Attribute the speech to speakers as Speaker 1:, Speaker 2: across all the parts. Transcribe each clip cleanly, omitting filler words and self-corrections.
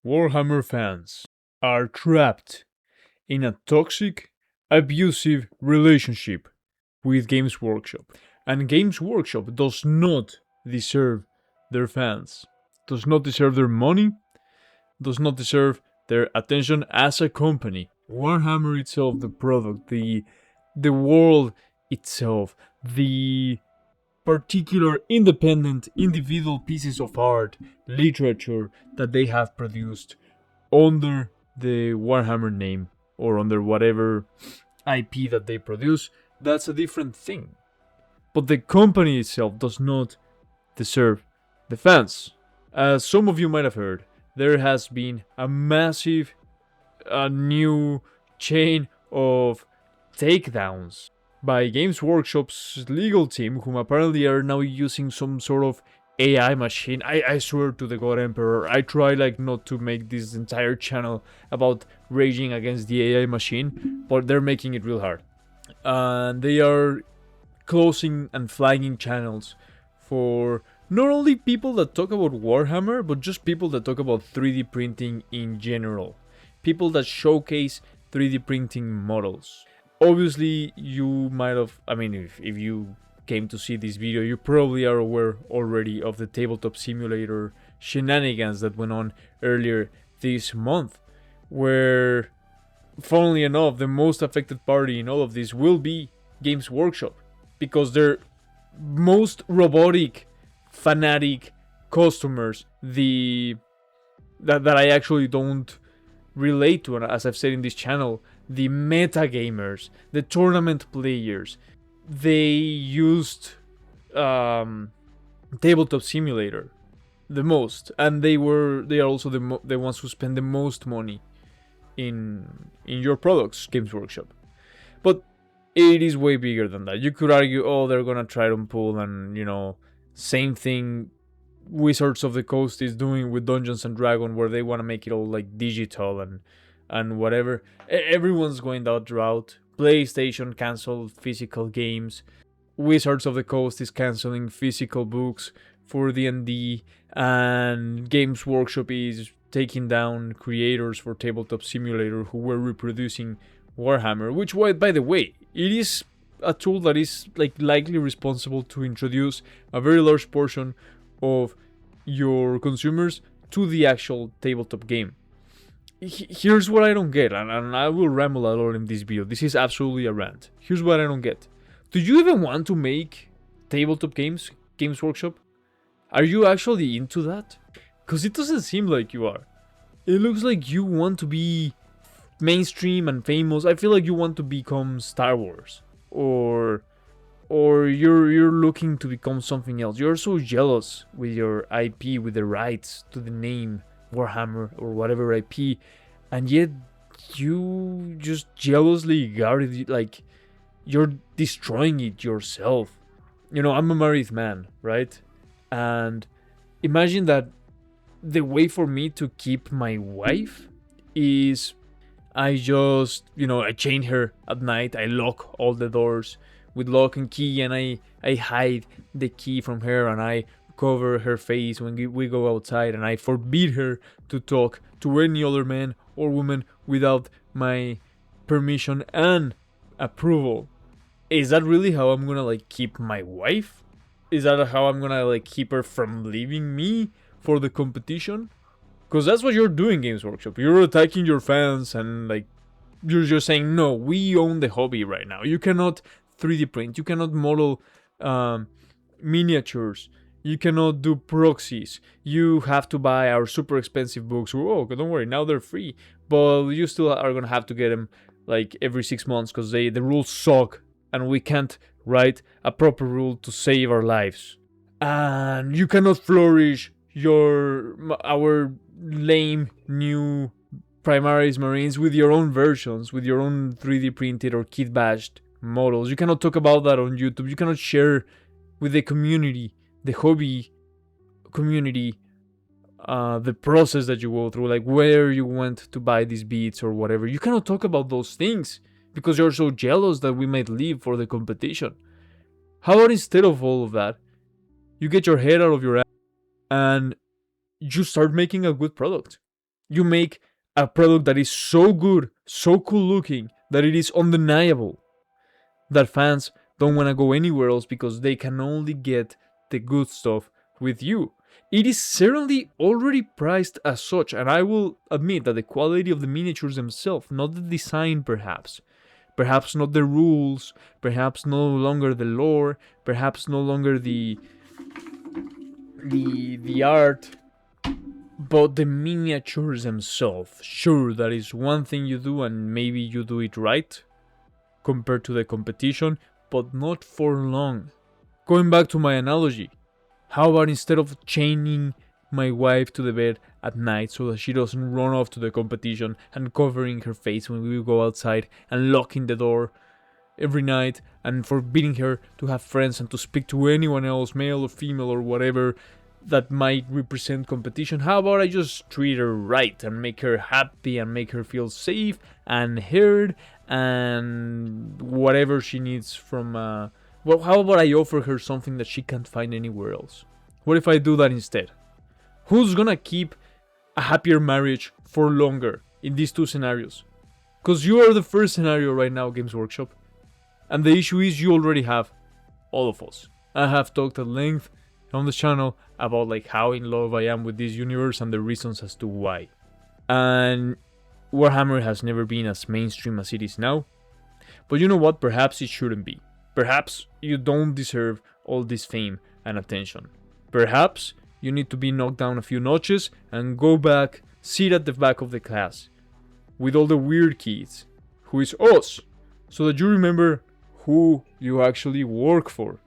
Speaker 1: Warhammer fans are trapped in a toxic, abusive relationship with Games Workshop. And Games Workshop does not deserve their fans, does not deserve their money, does not deserve their attention as a company. Warhammer itself, the product, the world itself, the particular independent individual pieces of art, literature that they have produced under the Warhammer name or under whatever IP that they produce, that's a different thing. But the company itself does not deserve the fans. As some of you might have heard, there has been a massive new chain of takedowns by Games Workshop's legal team, whom apparently are now using some sort of AI machine. I swear to the God Emperor, I try not to make this entire channel about raging against the AI machine, but they're making it real hard. And they are closing and flagging channels for not only people that talk about Warhammer, but just people that talk about 3D printing in general. People that showcase 3D printing models. Obviously, you might have, if you came to see this video, you probably are aware already of the Tabletop Simulator shenanigans that went on earlier this month, where, funnily enough, the most affected party in all of this will be Games Workshop, because their most robotic, fanatic customers, that I actually don't relate to, and as I've said in this channel, the meta gamers, the tournament players, they used Tabletop Simulator the most, and they are also the ones who spend the most money in your products, Games Workshop. But it is way bigger than that. You could argue, oh, they're gonna try to pull, and same thing Wizards of the Coast is doing with Dungeons and Dragons, where they want to make it all digital and whatever. Everyone's going that route. PlayStation canceled physical games. Wizards of the Coast is canceling physical books for D&D, and Games Workshop is taking down creators for Tabletop Simulator who were reproducing Warhammer, which, by the way, it is a tool that is likely responsible to introduce a very large portion of your consumers to the actual tabletop game. Here's what I don't get, and I will ramble a lot in this video. This is absolutely a rant. Here's what I don't get. Do you even want to make tabletop games, Games Workshop? Are you actually into that? Because it doesn't seem like you are. It looks like you want to be mainstream and famous. I feel like you want to become Star Wars, or you're looking to become something else. You're so jealous with your IP, with the rights to the name Warhammer or whatever IP, and yet you just jealously guard it, you're destroying it yourself. I'm a married man, right? And imagine that the way for me to keep my wife is I just, I chain her at night, I lock all the doors with lock and key, and I hide the key from her, and I cover her face when we go outside, and I forbid her to talk to any other man or woman without my permission and approval. Is that really how I'm gonna keep my wife? Is that how I'm gonna keep her from leaving me for the competition? Because that's what you're doing, Games Workshop. You're attacking your fans, and you're just saying, no, we own the hobby right now. You cannot 3D print, you cannot model miniatures, you cannot do proxies, you have to buy our super expensive books. Oh, don't worry, now they're free, but you still are gonna have to get them every 6 months, because the rules suck, and we can't write a proper rule to save our lives. And you cannot flourish our lame new Primaris Marines with your own versions, with your own 3D printed or kit bashed models. You cannot talk about that on YouTube. You cannot share with the community, the hobby community, the process that you go through, where you went to buy these beats or whatever. You cannot talk about those things because you're so jealous that we might leave for the competition. How about instead of all of that, you get your head out of your ass and you start making a good product? You make a product that is so good, so cool looking, that it is undeniable that fans don't want to go anywhere else because they can only get the good stuff with you. It is certainly already priced as such, and I will admit that the quality of the miniatures themselves, not the design perhaps not the rules, perhaps no longer the lore, perhaps no longer the art, but the miniatures themselves. Sure, that is one thing you do, and maybe you do it right compared to the competition, but not for long. Going back to my analogy, how about instead of chaining my wife to the bed at night so that she doesn't run off to the competition and covering her face when we go outside and locking the door every night and forbidding her to have friends and to speak to anyone else, male or female or whatever, that might represent competition? How about I just treat her right and make her happy and make her feel safe and heard and whatever she needs from well, how about I offer her something that she can't find anywhere else? What if I do that instead? Who's gonna keep a happier marriage for longer in these two scenarios? Because you are the first scenario right now, Games Workshop. And the issue is you already have all of us. I have talked at length on this channel about like how in love I am with this universe and the reasons as to why. And Warhammer has never been as mainstream as it is now. But you know what? Perhaps it shouldn't be. Perhaps you don't deserve all this fame and attention. Perhaps you need to be knocked down a few notches and go back, sit at the back of the class with all the weird kids, who is us, so that you remember who you actually work for,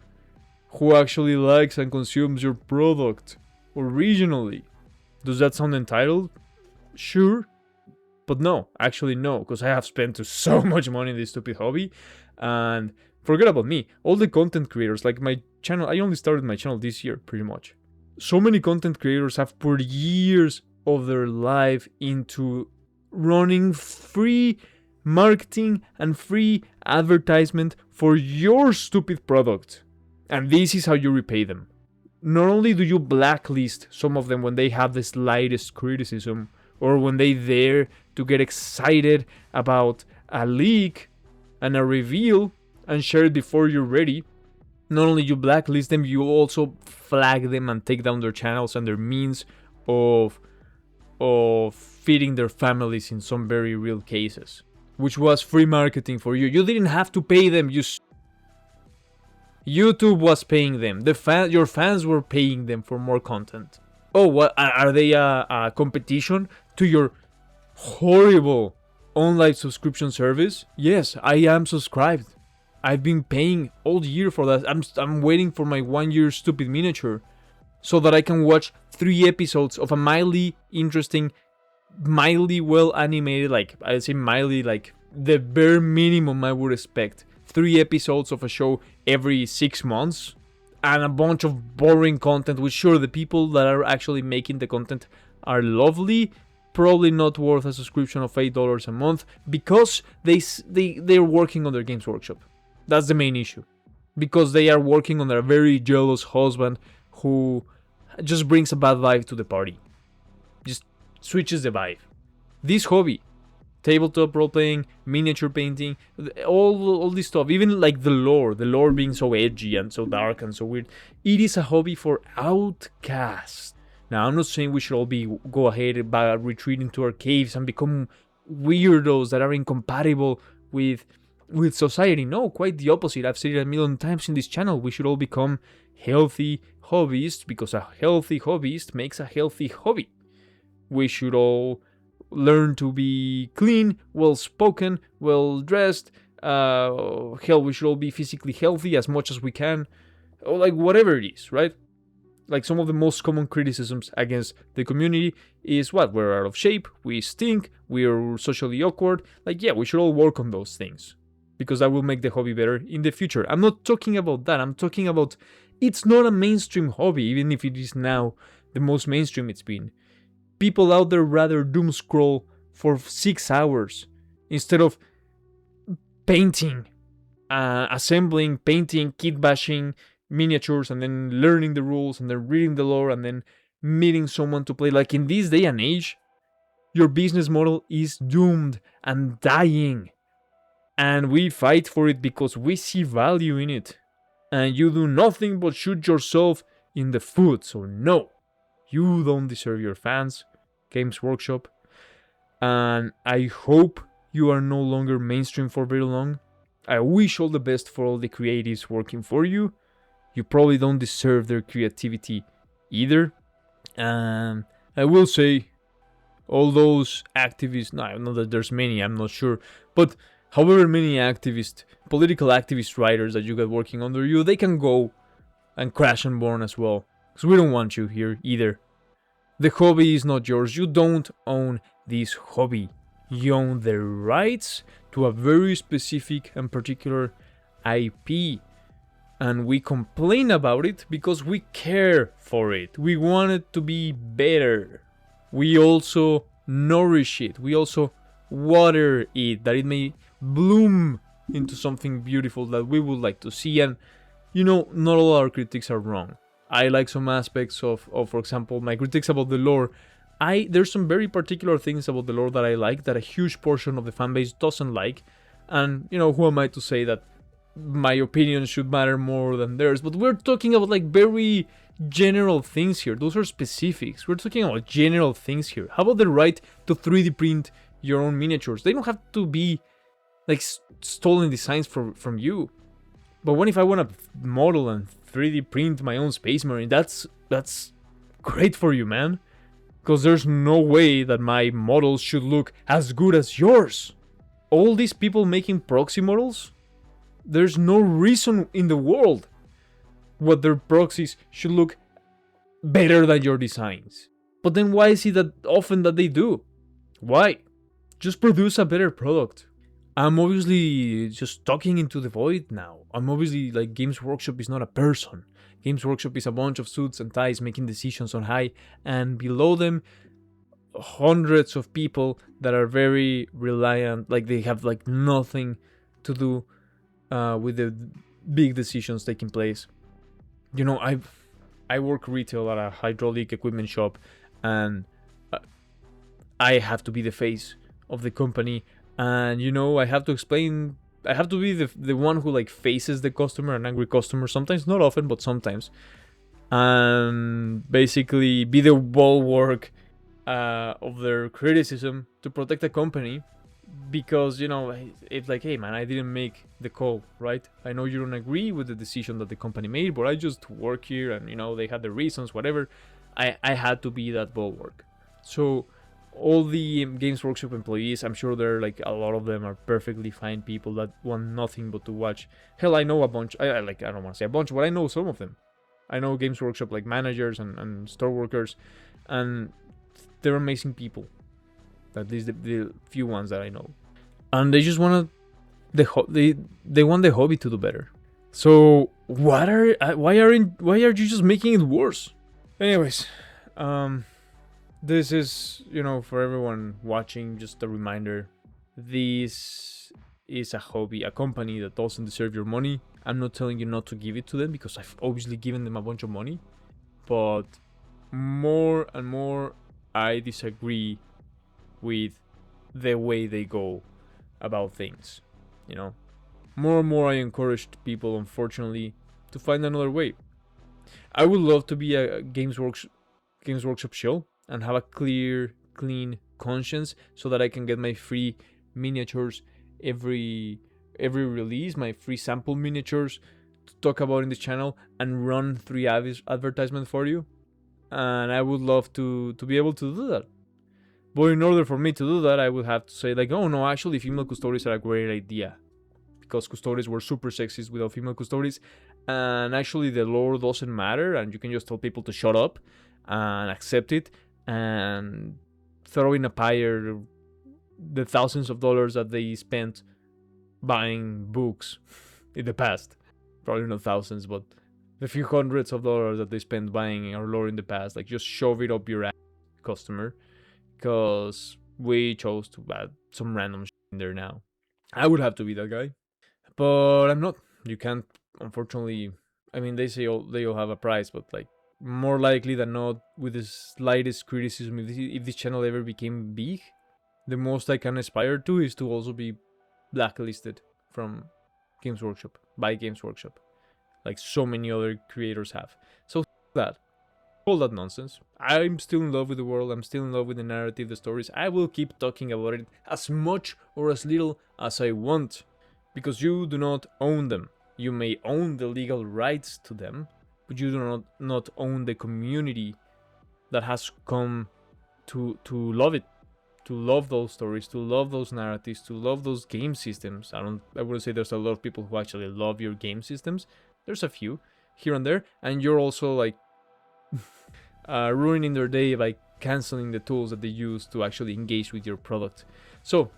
Speaker 1: who actually likes and consumes your product originally. Does that sound entitled? Sure. But no, actually no, because I have spent so much money in this stupid hobby, and forget about me, all the content creators, like my channel, I only started my channel this year, pretty much. So many content creators have put years of their life into running free marketing and free advertisement for your stupid product. And this is how you repay them. Not only do you blacklist some of them when they have the slightest criticism, or when they dare to get excited about a leak and a reveal and share it before you're ready, not only you blacklist them, you also flag them and take down their channels and their means of feeding their families in some very real cases, which was free marketing for you. You didn't have to pay them. YouTube was paying them. Your fans were paying them for more content. Oh, what are they a competition to your horrible online subscription service? Yes, I am subscribed. I've been paying all year for that. I'm waiting for my 1 year stupid miniature so that I can watch 3 episodes of a mildly interesting, mildly well animated, like I say mildly, like the bare minimum I would expect. 3 episodes of a show every 6 months and a bunch of boring content, which sure, the people that are actually making the content are lovely, probably not worth a subscription of $8 a month because they're working on their Games Workshop. That's the main issue. Because they are working on a very jealous husband who just brings a bad vibe to the party. Just switches the vibe. This hobby, tabletop role-playing, miniature painting, all this stuff, even like the lore being so edgy and so dark and so weird, it is a hobby for outcasts. Now, I'm not saying we should all go ahead by retreating to our caves and become weirdos that are incompatible with society. No, quite the opposite. I've said it a million times in this channel. We should all become healthy hobbyists because a healthy hobbyist makes a healthy hobby. We should all learn to be clean, well-spoken, well-dressed. Hell, we should all be physically healthy as much as we can. Or like whatever it is, right? Like some of the most common criticisms against the community is what? We're out of shape, we stink, we're socially awkward. Like, yeah, we should all work on those things, because that will make the hobby better in the future. I'm not talking about that. I'm talking about it's not a mainstream hobby, even if it is now the most mainstream it's been. People out there rather doom scroll for 6 hours instead of painting, assembling, painting, kit bashing miniatures, and then learning the rules, and then reading the lore, and then meeting someone to play. Like in this day and age, Your business model is doomed and dying. And we fight for it because we see value in it. And you do nothing but shoot yourself in the foot. So no, you don't deserve your fans, Games Workshop. And I hope you are no longer mainstream for very long. I wish all the best for all the creatives working for you. You probably don't deserve their creativity either. And I will say, all those activists, no, I know that there's many, I'm not sure, but however many activists, political activist writers that you got working under you, they can go and crash and burn as well. Because we don't want you here either. The hobby is not yours. You don't own this hobby. You own the rights to a very specific and particular IP. And we complain about it because we care for it. We want it to be better. We also nourish it. We also water it, that it may bloom into something beautiful that we would like to see. And, not all our critics are wrong. I like some aspects of, for example, my critiques about the lore. There's some very particular things about the lore that I like that a huge portion of the fanbase doesn't like. And, who am I to say that my opinion should matter more than theirs? But we're talking about like very general things here. Those are specifics. We're talking about general things here. How about the right to 3D print your own miniatures? They don't have to be like stolen designs from you. But what if I want to model and 3D print my own Space Marine? That's great for you, man. Because there's no way that my models should look as good as yours. All these people making proxy models, there's no reason in the world what their proxies should look better than your designs. But then why is it that often that they do? Why? Just produce a better product. I'm obviously just talking into the void now. I'm obviously like, Games Workshop is not a person. Games Workshop is a bunch of suits and ties making decisions on high, and below them hundreds of people that are very reliant, like they have like nothing to do with the big decisions taking place. I work retail at a hydraulic equipment shop, and I have to be the face of the company. And I have to explain, I have to be the one who like faces the customer, an angry customer, sometimes, not often, but sometimes. And basically be the bulwark of their criticism to protect the company. Because, it's like, hey man, I didn't make the call, right? I know you don't agree with the decision that the company made, but I just work here and, they had the reasons, whatever. I had to be that bulwark. So all the Games Workshop employees, I'm sure there are like a lot of them are perfectly fine people that want nothing but to watch. Hell, I know a bunch. I don't want to say a bunch, but I know some of them. I know Games Workshop like managers and store workers, and they're amazing people. At least the few ones that I know, and they just want they want the hobby to do better. So why are you just making it worse? Anyways, this is, for everyone watching, just a reminder. This is a hobby, a company that doesn't deserve your money. I'm not telling you not to give it to them, because I've obviously given them a bunch of money. But more and more, I disagree with the way they go about things. More and more I encouraged people, unfortunately, to find another way. I would love to be a Games Workshop shill and have a clear, clean conscience, so that I can get my free miniatures every release, my free sample miniatures to talk about in the channel, and run 3 advertisements for you. And I would love to be able to do that. But in order for me to do that, I would have to say like, oh no, actually female custodies are a great idea. Because custodies were super sexist without female custodies. And actually the lore doesn't matter, and you can just tell people to shut up and accept it, and throw in a pyre the thousands of dollars that they spent buying books in the past. Probably not thousands, but the few hundreds of dollars that they spent buying our lore in the past. Like, just shove it up your ass, customer. Because we chose to add some random shit in there now. I would have to be that guy, but I'm not. You can't, unfortunately. I mean, they say they all have a price, but like, more likely than not, with the slightest criticism, if this channel ever became big, the most I can aspire to is to also be blacklisted from Games Workshop, by Games Workshop, like so many other creators have. So that, all that nonsense. I'm still in love with the world. I'm still in love with the narrative, the stories. I will keep talking about it as much or as little as I want, because you do not own them. You may own the legal rights to them, but you do not own the community that has come to love it, to love those stories, to love those narratives, to love those game systems. I wouldn't say there's a lot of people who actually love your game systems. There's a few here and there, and you're also like ruining their day by canceling the tools that they use to actually engage with your product. So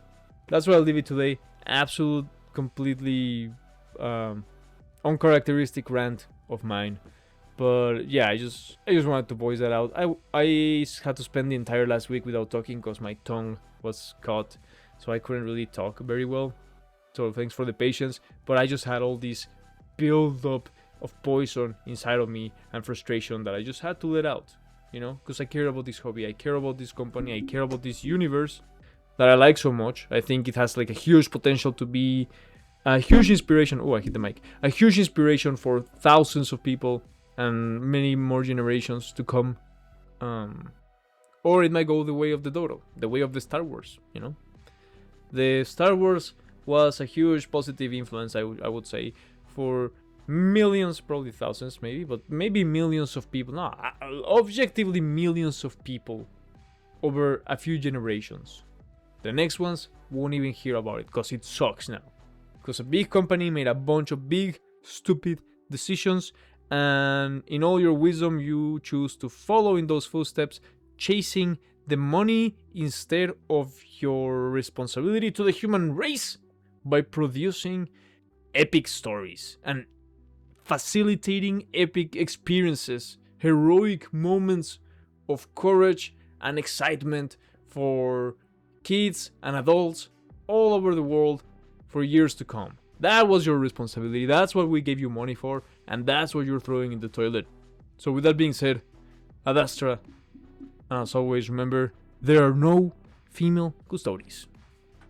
Speaker 1: that's where I'll leave it today. Absolute, completely uncharacteristic rant of mine. But yeah, I just wanted to voice that out. I had to spend the entire last week without talking because my tongue was caught, so I couldn't really talk very well. So thanks for the patience. But I just had all this build up of poison inside of me and frustration that I just had to let out, you know, because I care about this hobby, I care about this company, I care about this universe that I like so much. I think it has like a huge potential to be a huge inspiration. Oh, I hit the mic. A huge inspiration for thousands of people and many more generations to come. Or it might go the way of the dodo, the way of the Star Wars, you know. The Star Wars was a huge positive influence, I would say, for millions, probably thousands maybe, but maybe millions of people. No, objectively millions of people over a few generations. The next ones won't even hear about it because it sucks now. Because a big company made a bunch of big, stupid decisions, and in all your wisdom, you choose to follow in those footsteps, chasing the money instead of your responsibility to the human race by producing epic stories and facilitating epic experiences, heroic moments of courage and excitement for kids and adults all over the world for years to come. That was your responsibility. That's what we gave you money for, and that's what you're throwing in the toilet. So with that being said, ad astra, and as always, remember, there are no female custodies.